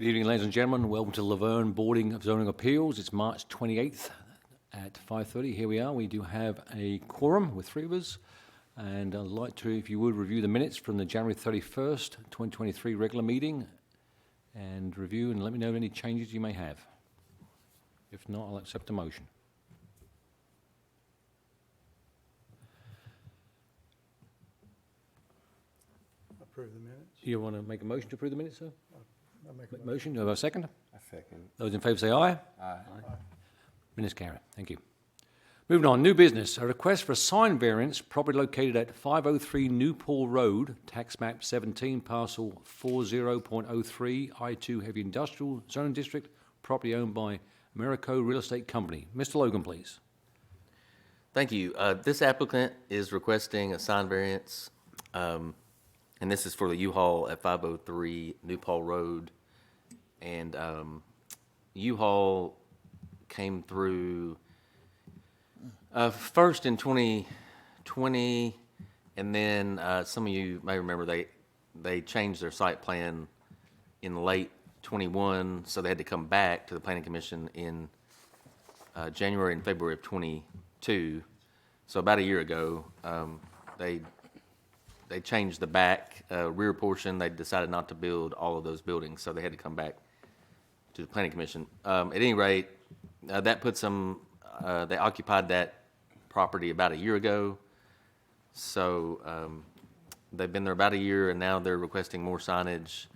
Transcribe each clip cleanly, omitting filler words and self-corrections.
Good evening, ladies and gentlemen. Welcome to Laverne Boarding of Zoning Appeals. It's March 28th at 5:30. Here we are. We do have a quorum with three of us. And I'd like to, if you would, review the minutes from the January 31st, 2023 regular meeting and review and let me know any changes you may have. If not, I'll accept a motion. Approve the minutes. You want to make a motion to approve the minutes, sir? I'll make a motion. Motion. Do I have a second? I second. Those in favour say aye. Aye. Minutes carried. Thank you. Moving on, new business. A request for a sign variance, property located at 503 Newport Road, tax map 17, parcel 40.03, I2 Heavy Industrial Zoning District, property owned by Americo Real Estate Company. Mr. Logan, please. Thank you. This applicant is requesting a sign variance, and this is for the U-Haul at 503 Newport Road. And U-Haul came through first in 2020, and then some of you may remember they changed their site plan in late 21, so they had to come back to the Planning Commission in January and February of 22. So about a year ago, they changed the back rear portion. They decided not to build all of those buildings, so they had to come back to the Planning Commission. At any rate, that puts them, they occupied that property about a year ago. So they've been there about a year, and now they're requesting more signage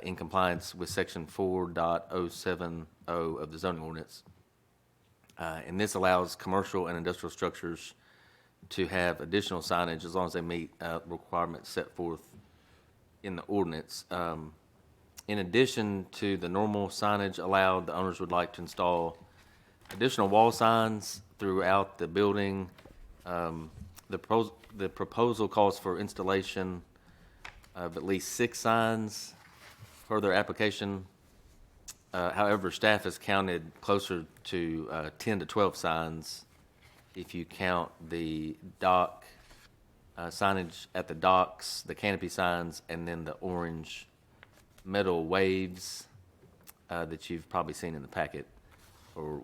in compliance with section 4.070 of the zoning ordinance. And this allows commercial and industrial structures to have additional signage as long as they meet requirements set forth in the ordinance. In addition to the normal signage allowed, the owners would like to install additional wall signs throughout the building. The proposal calls for installation of at least 6 signs for their application. However, staff has counted closer to 10 to 12 signs if you count the dock signage at the docks, the canopy signs, and then the orange metal waves that you've probably seen in the packet, or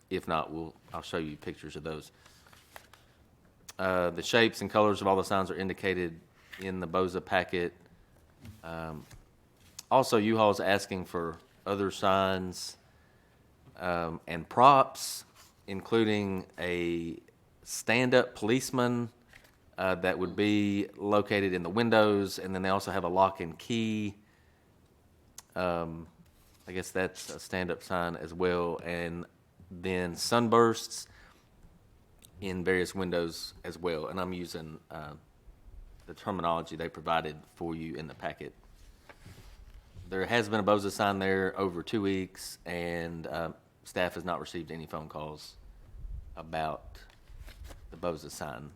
if not, I'll show you pictures of those. The shapes and colors of all the signs are indicated in the BOZA packet. Also, U-Haul is asking for other signs and props, including a stand-up policeman that would be located in the windows, and then they also have a lock and key. I guess that's a stand-up sign as well, and then sunbursts in various windows as well. And I'm using the terminology they provided for you in the packet. There has been a BOZA sign there over 2 weeks, and staff has not received any phone calls about the BOZA sign.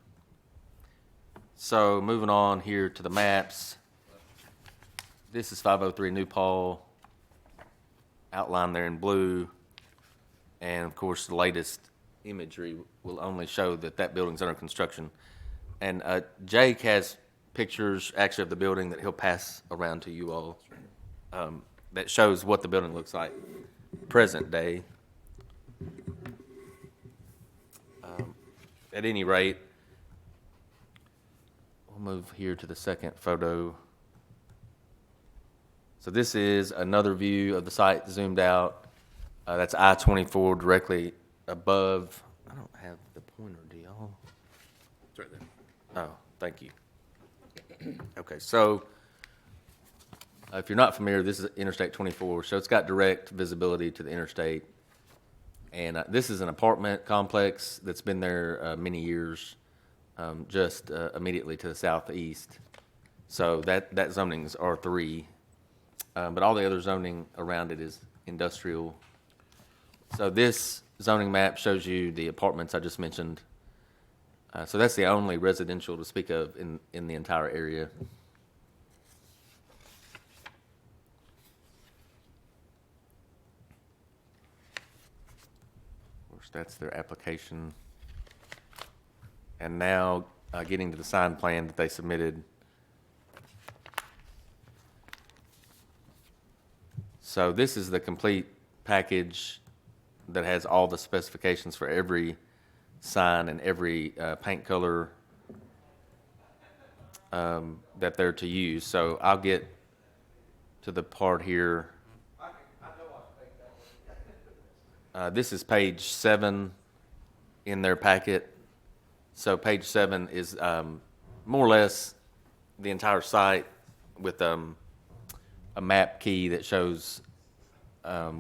So moving on here to the maps. This is 503 New Paul, outlined there in blue. And of course, the latest imagery will only show that building's under construction. And Jake has pictures actually of the building that he'll pass around to you all that shows what the building looks like present day. At any rate, we'll move here to the second photo. So this is another view of the site zoomed out. That's I-24 directly above. I don't have the pointer, do y'all? It's right there. Oh, thank you. Okay, so if you're not familiar, this is Interstate 24, so it's got direct visibility to the interstate. And this is an apartment complex that's been there many years, just immediately to the southeast. So that zoning is R3, but all the other zoning around it is industrial. So this zoning map shows you the apartments I just mentioned. So that's the only residential to speak of in the entire area. Of course, that's their application. And now getting to the sign plan that they submitted. So this is the complete package that has all the specifications for every sign and every paint color that they're to use. So I'll get to the part here. This is page 7 in their packet. So page 7 is more or less the entire site with a map key that shows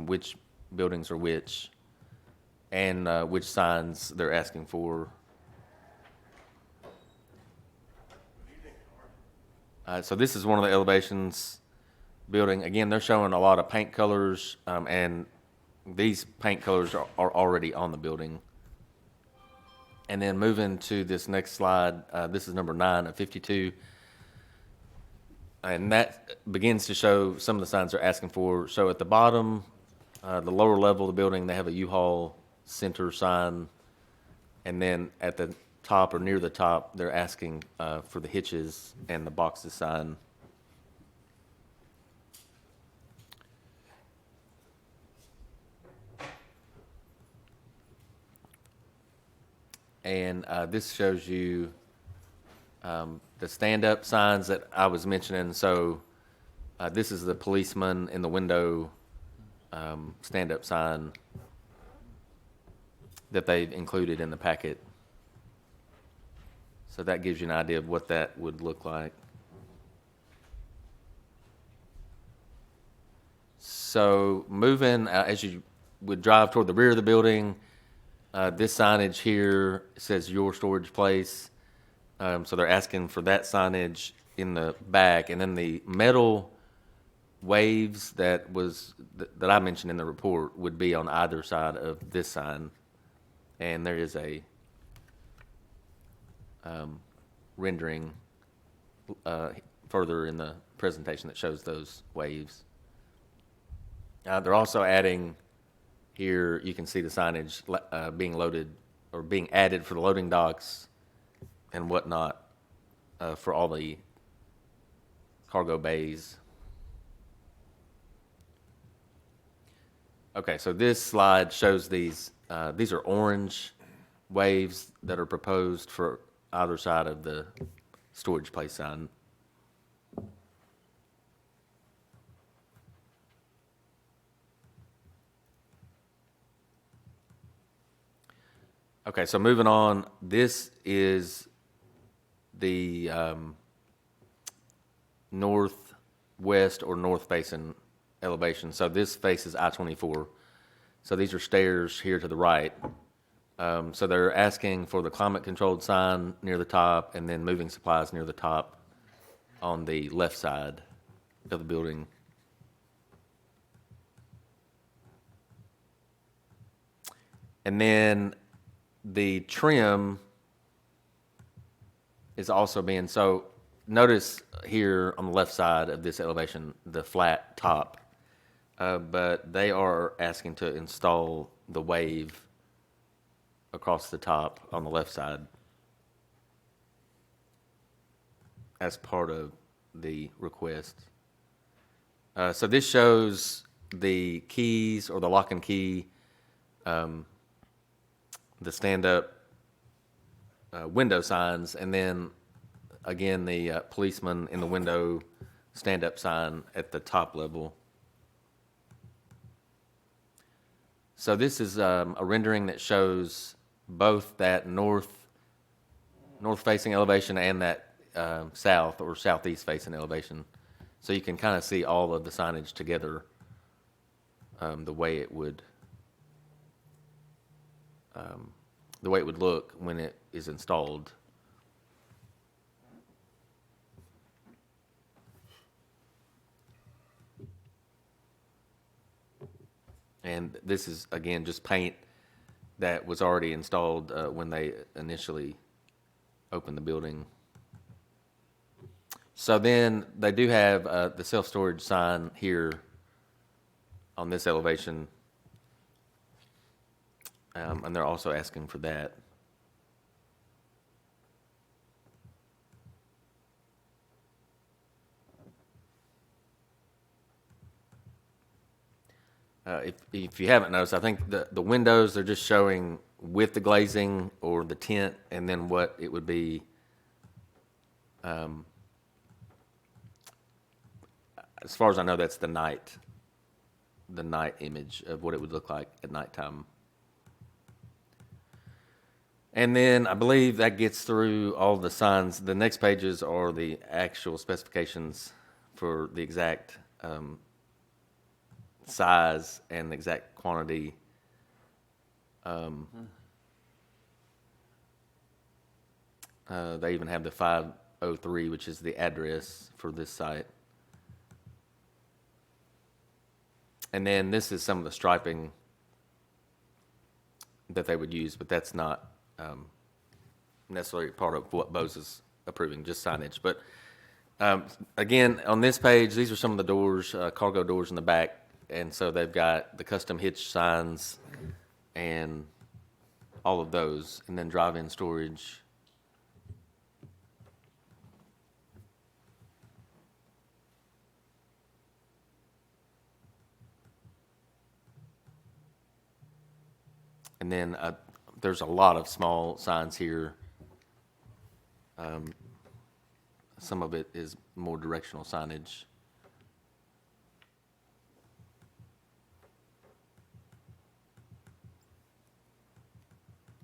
which buildings are which and which signs they're asking for. So this is one of the elevations building. Again, they're showing a lot of paint colors, and these paint colors are already on the building. And then moving to this next slide, this is number 9 of 52. And that begins to show some of the signs they're asking for. So at the bottom, the lower level of the building, they have a U-Haul center sign. And then at the top or near the top, they're asking for the hitches and the boxes sign. And this shows you the stand-up signs that I was mentioning. So this is the policeman in the window stand-up sign that they've included in the packet. So that gives you an idea of what that would look like. So moving, as you would drive toward the rear of the building, this signage here says your storage place. So they're asking for that signage in the back. And then the metal waves that I mentioned in the report would be on either side of this sign. And there is a rendering further in the presentation that shows those waves. They're also adding here, you can see the signage being loaded or being added for the loading docks and whatnot for all the cargo bays. Okay, so this slide shows these are orange waves that are proposed for either side of the storage place sign. Okay, so moving on, this is the northwest or north facing elevation. So this faces I-24. So these are stairs here to the right. So they're asking for the climate controlled sign near the top and then moving supplies near the top on the left side of the building. And then the trim is also being, so notice here on the left side of this elevation, the flat top, but they are asking to install the wave across the top on the left side as part of the request. So this shows the keys or the lock and key, the stand-up window signs, and then again the policeman in the window stand-up sign at the top level. So this is a rendering that shows both that north-facing elevation and that south or southeast-facing elevation. So you can kind of see all of the signage together, the way it would look when it is installed. And this is, again, just paint that was already installed when they initially opened the building. So then they do have the self-storage sign here on this elevation, and they're also asking for that. if you haven't noticed, I think the windows, they're just showing with the glazing or the tint, and then what it would be. As far as I know, that's the night image of what it would look like at nighttime. And then I believe that gets through all the signs. The next pages are the actual specifications for the exact size and the exact quantity. They even have the 503, which is the address for this site. And then this is some of the striping that they would use, but that's not necessarily part of what Bose is approving, just signage. But again, on this page, these are some of the doors, cargo doors in the back. And so they've got the custom hitch signs and all of those, and then drive-in storage. And then there's a lot of small signs here. Some of it is more directional signage.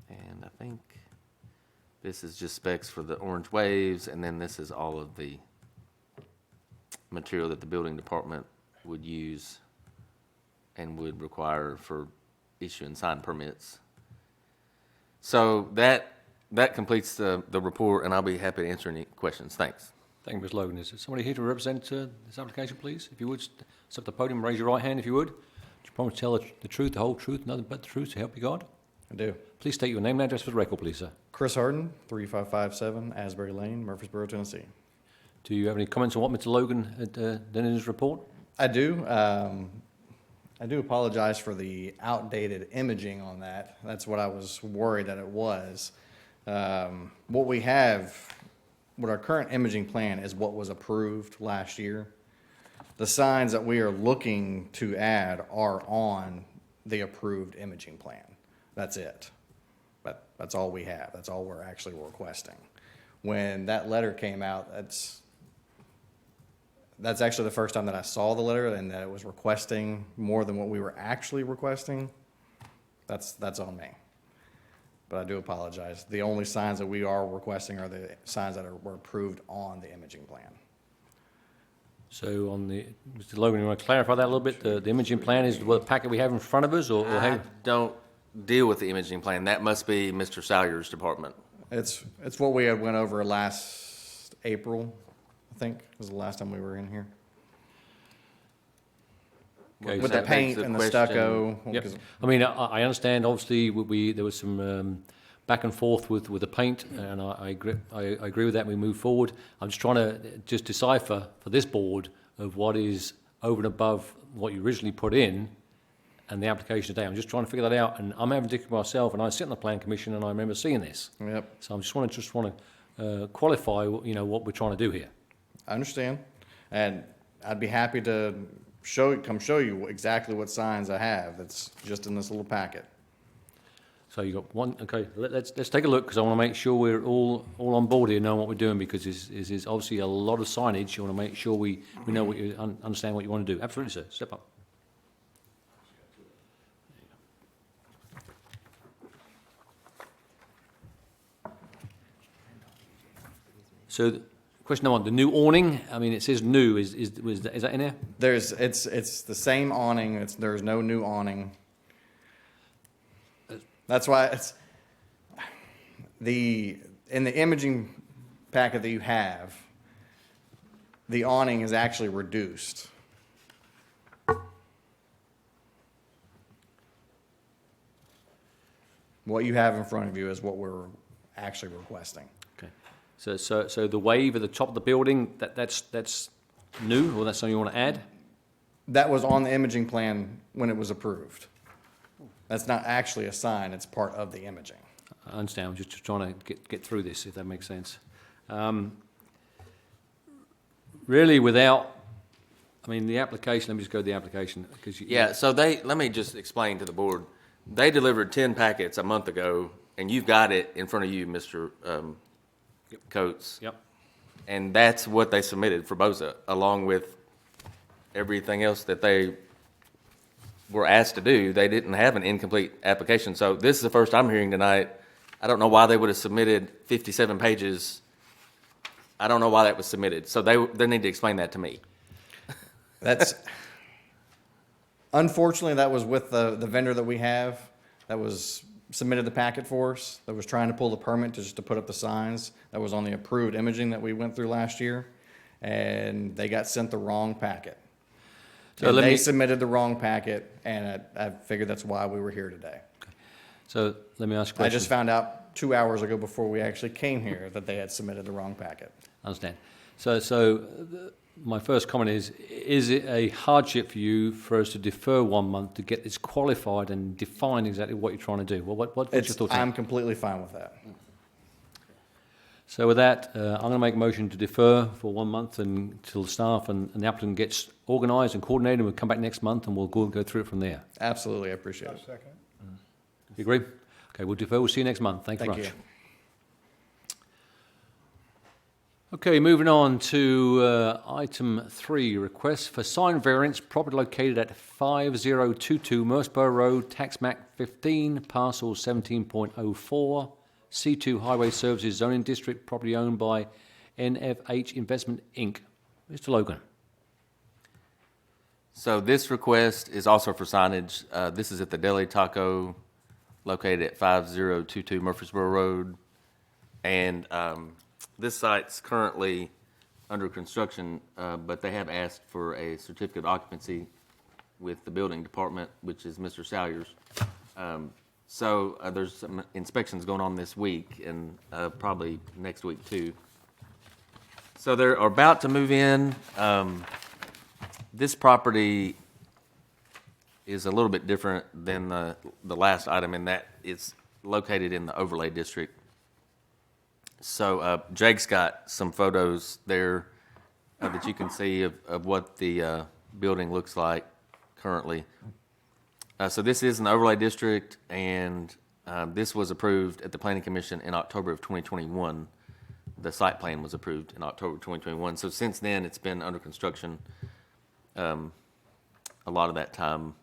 And I think this is just specs for the orange waves, and then this is all of the material that the building department would use and would require for issuing sign permits. So that completes the report, and I'll be happy to answer any questions. Thanks. Thank you, Ms. Logan. Is there somebody here to represent this application, please? If you would, step to the podium, raise your right hand if you would. Do you promise to tell the truth, the whole truth, nothing but the truth, to help you God? I do. Please state your name and address for the record, please, sir. Chris Harden, 3557 Asbury Lane, Murfreesboro, Tennessee. Do you have any comments on what Mr. Logan had done in his report? I do. I do apologize for the outdated imaging on that. That's what I was worried that it was. What we have, what our current imaging plan is what was approved last year. The signs that we are looking to add are on the approved imaging plan. That's it. But that's all we have. That's all we're actually requesting. When that letter came out, that's actually the first time that I saw the letter, and that it was requesting more than what we were actually requesting. That's on me. But I do apologize. The only signs that we are requesting are the signs that were approved on the imaging plan. So on Mr. Logan, you want to clarify that a little bit? The imaging plan is what packet we have in front of us, or I how? don't deal with the imaging plan. That must be Mr. Salyer's department. It's what we had went over last April, I think, was the last time we were in here. Okay, With so the that paint begs the and the question. stucco. Yep. 'Cause I mean, I understand, obviously, there was some back and forth with the paint, and I agree with that. We move forward. I'm just trying to just decipher for this board of what is over and above what you originally put in and the application today. I'm just trying to figure that out, and I'm having to myself, and I sit on the plan commission, and I remember seeing this. Yep, So I just want to qualify, what we're trying to do here. I understand. And I'd be happy to come show you exactly what signs I have. It's just in this little packet. So you got one. Okay, let's take a look, because I want to make sure we're all on board here, knowing what we're doing, because this is obviously a lot of signage. You want to make sure we know what you understand what you want to do. Absolutely, sir. Step up. So, question number one: the new awning. I mean, it says new. Is that in there? It's the same awning. There's no new awning. That's why in the imaging packet that you have, the awning is actually reduced. What you have in front of you is what we're actually requesting. Okay. So the wave at the top of the building, that's new, or that's something you want to add? That was on the imaging plan when it was approved. That's not actually a sign, it's part of the imaging. I understand. I'm just trying to get through this, if that makes sense. Really, without I mean, the application, let me just go to the application, because you. Yeah, so let me just explain to the board. They delivered 10 packets a month ago, and you've got it in front of you, Mr. Coates. Yep. And that's what they submitted for BOZA, along with everything else that they were asked to do. They didn't have an incomplete application. So this is the first I'm hearing tonight. I don't know why they would have submitted 57 pages. I don't know why that was submitted. So they need to explain that to me. That's, unfortunately, that was with the vendor that we have, that was submitted the packet for us, that was trying to pull the permit just to put up the signs. That was on the approved imaging that we went through last year, and they got sent the wrong packet. So And let they me- submitted the wrong packet, and I figured that's why we were here today. So let me ask a I question. just found out 2 hours ago before we actually came here that they had submitted the wrong packet. I understand. My first comment is it a hardship for you for us to defer 1 month to get this qualified and define exactly what you're trying to do? Well, what's your thoughts on I'm that? completely fine with that. So with that, I'm going to make a motion to defer for 1 month until the staff and the applicant gets organised and coordinated. We'll come back next month and we'll go through it from there. Absolutely, I appreciate I'll it. second. You agree? Okay, we'll defer. We'll see you next month. Thank you Thank very you. much. Okay, moving on to item 3, request for sign variance, property located at 5022 Mersborough Road, tax map 15, parcel 17.04, C2 Highway Services Zoning District, property owned by NFH Investment, Inc. Mr. Logan. So this request is also for signage. This is at the Deli Taco located at 5022 Murfreesboro Road. And this site's currently under construction, but they have asked for a certificate of occupancy with the building department, which is Mr. Salyers. So there's some inspections going on this week and probably next week too. So they're about to move in. This property is a little bit different than the last item in that it's located in the overlay district. So Jake's got some photos there that you can see of what the building looks like currently. So this is an overlay district, and this was approved at the Planning Commission in October of 2021. The site plan was approved in October 2021. So since then, it's been under construction a lot of that time.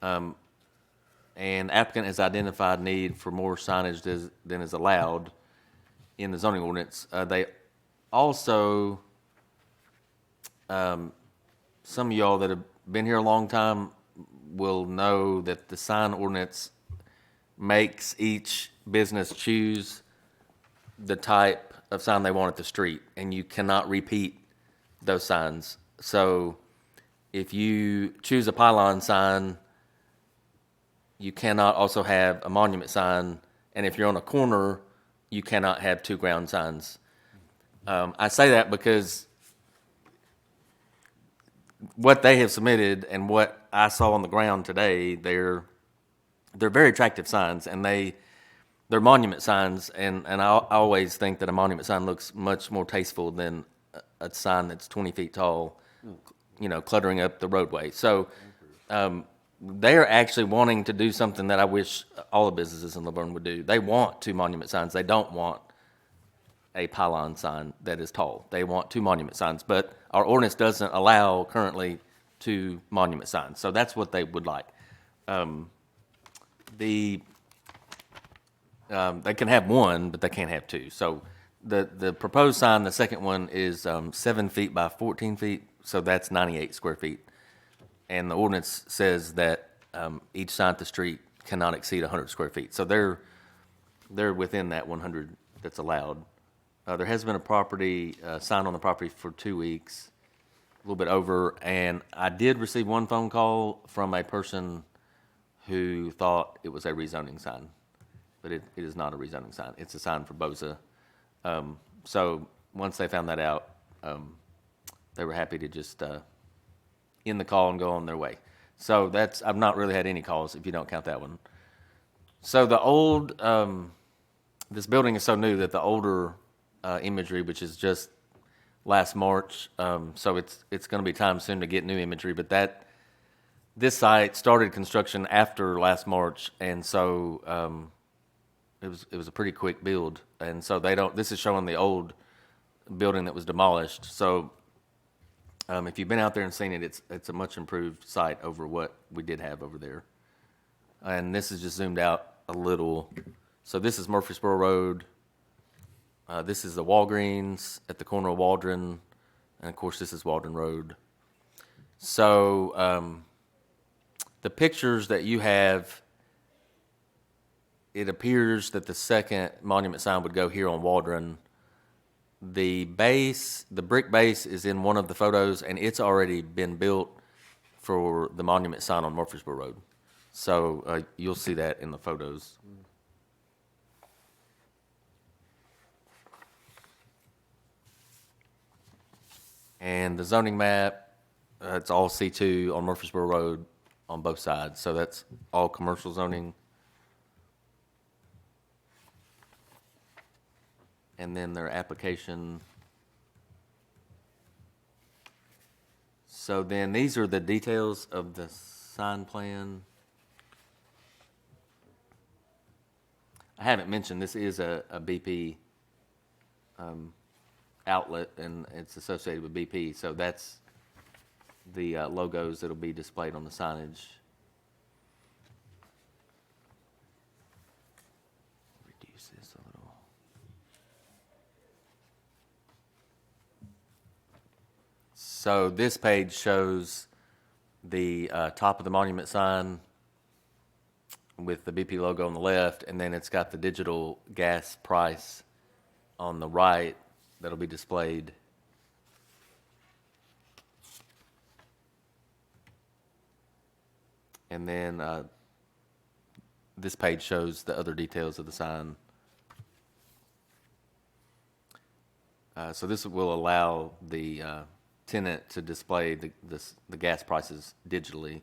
And applicant has identified need for more signage than is allowed in the zoning ordinance. They also, some of y'all that have been here a long time will know that the sign ordinance makes each business choose the type of sign they want at the street, and you cannot repeat those signs. So if you choose a pylon sign, you cannot also have a monument sign, and if you're on a corner, you cannot have 2 ground signs. I say that because what they have submitted and what I saw on the ground today, they're very attractive signs, and they're monument signs, and I always think that a monument sign looks much more tasteful than a sign that's 20 feet tall, cluttering up the roadway. So they're actually wanting to do something that I wish all the businesses in Laverne would do. They want 2 monument signs. They don't want a pylon sign that is tall. They want 2 monument signs, but our ordinance doesn't allow currently 2 monument signs. So that's what they would like. They can have 1, but they can't have 2. So the proposed sign, the second one, is 7 feet by 14 feet, so that's 98 square feet. And the ordinance says that each sign at the street cannot exceed 100 square feet. So they're within that 100 that's allowed. There has been a property sign on the property for 2 weeks, a little bit over, and I did receive 1 phone call from a person who thought it was a rezoning sign, but it is not a rezoning sign. It's a sign for BOZA. So once they found that out, they were happy to just end the call and go on their way. So I've not really had any calls if you don't count that one. So the old, this building is so new that the older imagery, which is just last March. So it's going to be time soon to get new imagery, but this site started construction after last March, and so it was a pretty quick build. And so this is showing the old building that was demolished. So if you've been out there and seen it, it's a much improved site over what we did have over there. And this is just zoomed out a little. So this is Murfreesboro Road. This is the Walgreens at the corner of Waldron, and of course this is Waldron Road. So the pictures that you have, it appears that the second monument sign would go here on Waldron. The brick base is in one of the photos, and it's already been built for the monument sign on Murfreesboro Road. So you'll see that in the photos. And the zoning map, it's all C2 on Murfreesboro Road on both sides. So that's all commercial zoning. And then their application. So then these are the details of the sign plan. I haven't mentioned this is a BP outlet, and it's associated with BP. So that's the logos that'll be displayed on the signage. Reduce this a little. So this page shows the top of the monument sign with the BP logo on the left, and then it's got the digital gas price on the right that'll be displayed. And then this page shows the other details of the sign. So this will allow the tenant to display the gas prices digitally.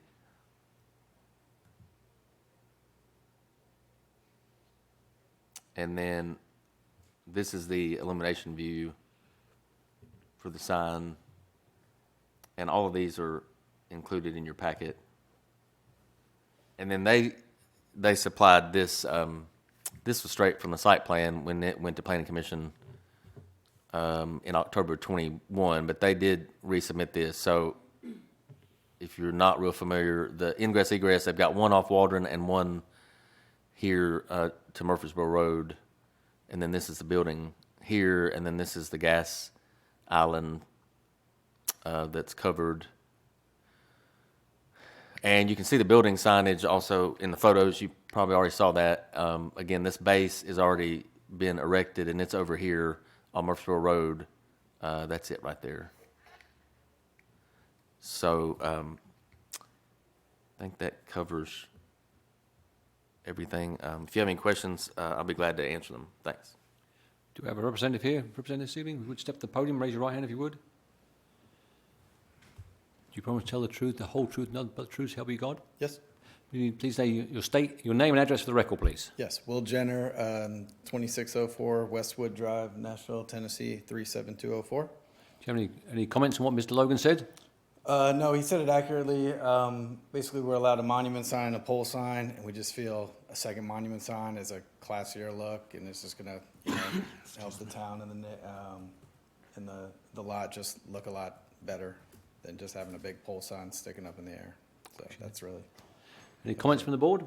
And then this is the illumination view for the sign. And all of these are included in your packet. And then they supplied this. This was straight from the site plan when it went to Planning Commission in October 21, but they did resubmit this. So if you're not real familiar, the ingress egress, they've got one off Waldron and one here to Murfreesboro Road, and then this is the building here, and then this is the gas island that's covered. And you can see the building signage also in the photos. You probably already saw that. Again, this base has already been erected, and it's over here on Murfreesboro Road. That's it right there. So I think that covers everything. If you have any questions, I'll be glad to answer them. Thanks. Do we have a representative here, representative this evening? Would you step to the podium, raise your right hand if you would? Do you promise to tell the truth, the whole truth, nothing but the truth, so help you God? Yes. Will you please say your name and address for the record, please? Yes, Will Jenner, 2604 Westwood Drive, Nashville, Tennessee, 37204. Do you have any comments on what Mr. Logan said? No, he said it accurately. Basically, we're allowed a monument sign and a pole sign, and we just feel a second monument sign is a classier look, and it's just going to help the town and the lot just look a lot better than just having a big pole sign sticking up in the air. So that's really. Any comments from the board?